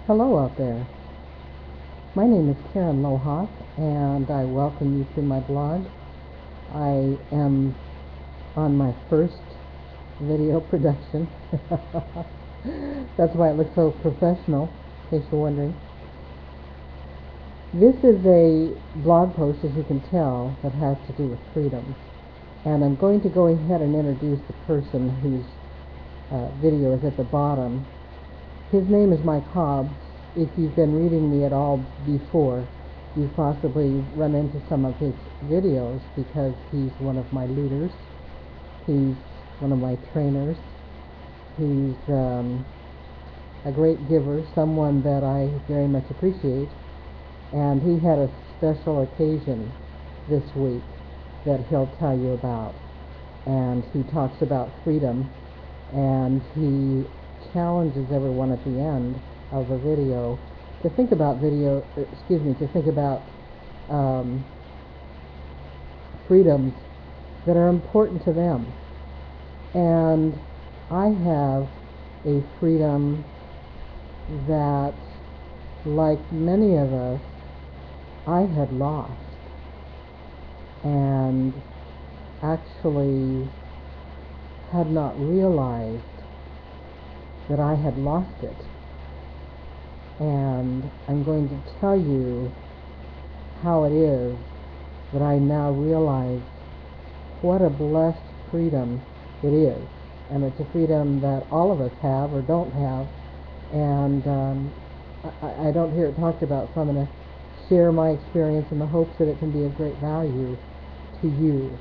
Hello out there. My name is Karen Lohoff, and I welcome you to my blog. I am on my first video production. That's why it looks so professional, in case you're wondering. This is a blog post, as you can tell, that has to do with freedom. And I'm going to go ahead and introduce the person whose video is at the bottom. His name is Mike Hobbs. If you've been reading me at all before, you've possibly run into some of his videos because he's one of my leaders. He's one of my trainers. He's a great giver, someone that I very much appreciate. And he had a special occasion this week that he'll tell you about. And he talks about freedom, and he challenges everyone at the end of a video to think about freedoms that are important to them. And I have a freedom that, like many of us, I had lost, and actually had not realized that I had lost it. And I'm going to tell you how it is that I now realize what a blessed freedom it is. And it's a freedom that all of us have or don't have. And I don't hear it talked about, so I'm going to share my experience in the hopes that it can be of great value to you.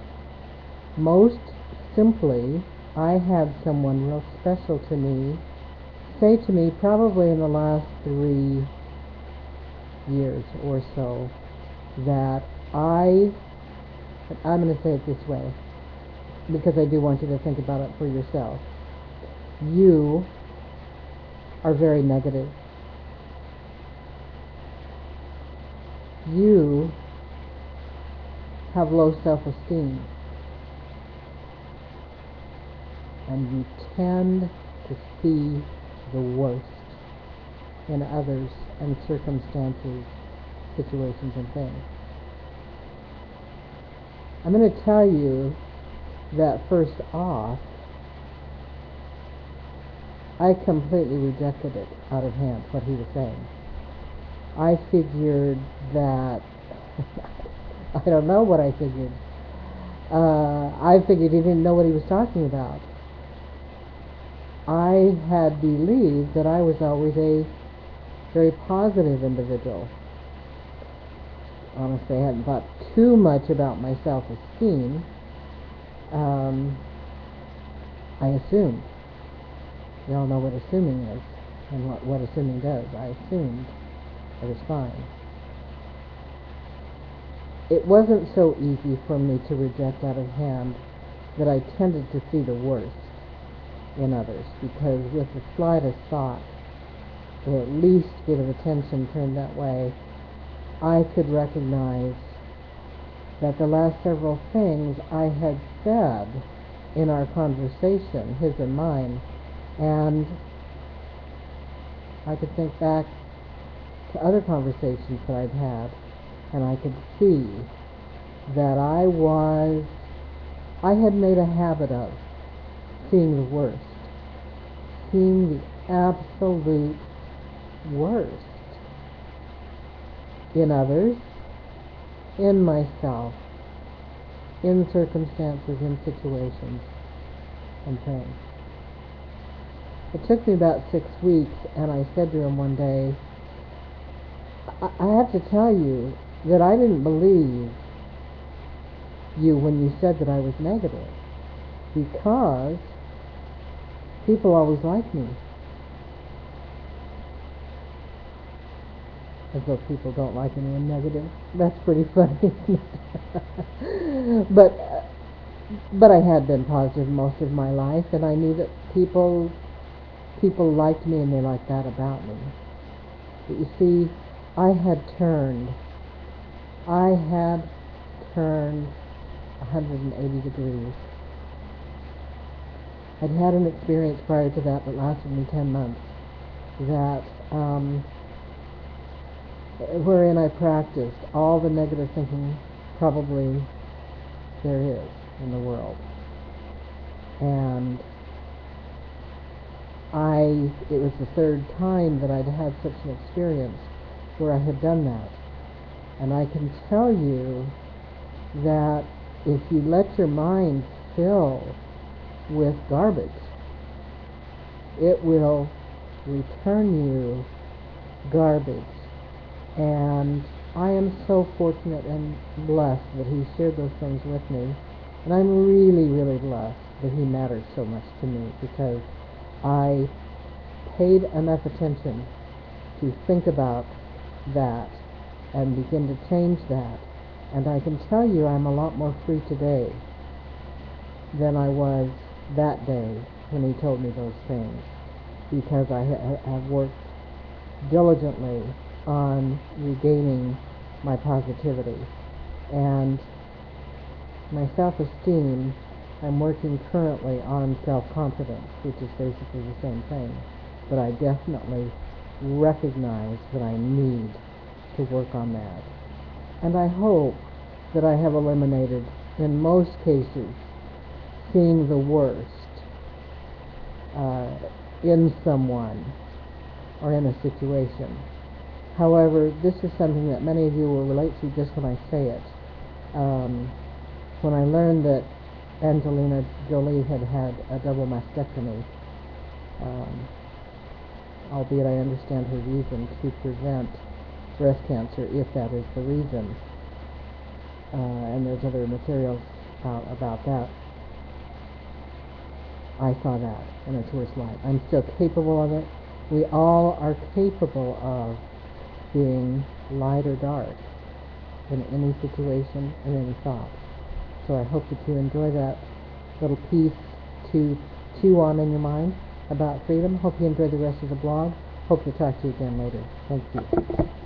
Most simply, I had someone real special to me say to me, probably in the last 3 years or so, that I'm going to say it this way, because I do want you to think about it for yourself. You are very negative. You have low self-esteem, and you tend to see the worst in others and circumstances, situations, and things. I'm going to tell you that first off, I completely rejected it out of hand, what he was saying. I figured that, I don't know what I figured. I figured he didn't know what he was talking about. I had believed that I was always a very positive individual. Honestly, I hadn't thought too much about my self-esteem. I assumed. You all know what assuming is and what assuming does. I assumed it was fine. It wasn't so easy for me to reject out of hand that I tended to see the worst in others, because with the slightest thought, or at least bit of attention turned that way, I could recognize that the last several things I had said in our conversation, his and mine, and I could think back to other conversations that I'd had, and I could see that I had made a habit of seeing the worst, seeing the absolute worst in others, in myself, in circumstances, in situations, and things. It took me about 6 weeks, and I said to him one day, I have to tell you that I didn't believe you when you said that I was negative, because people always like me. As though people don't like anyone negative. That's pretty funny, isn't it? But I had been positive most of my life, and I knew that people liked me, and they liked that about me. But you see, I had turned 180 degrees. I'd had an experience prior to that lasted me 10 months, that wherein I practiced all the negative thinking probably there is in the world. And it was the third time that I'd had such an experience where I had done that. And I can tell you that if you let your mind fill with garbage, it will return you garbage. And I am so fortunate and blessed that he shared those things with me. And I'm really, really blessed that he matters so much to me, because I paid enough attention to think about that and begin to change that. And I can tell you I'm a lot more free today than I was that day when he told me those things, because I have worked diligently on regaining my positivity. And my self-esteem, I'm working currently on self-confidence, which is basically the same thing. But I definitely recognize that I need to work on that. And I hope that I have eliminated, in most cases, seeing the worst in someone or in a situation. However, this is something that many of you will relate to just when I say it. When I learned that Angelina Jolie had had a double mastectomy, albeit I understand her reason to prevent breast cancer, if that is the reason, and there's other materials out about that, I saw that in its worst light. I'm still capable of it. We all are capable of being light or dark in any situation and any thought. So I hope that you enjoy that little piece to chew on in your mind about freedom. Hope you enjoy the rest of the blog. Hope to talk to you again later. Thank you.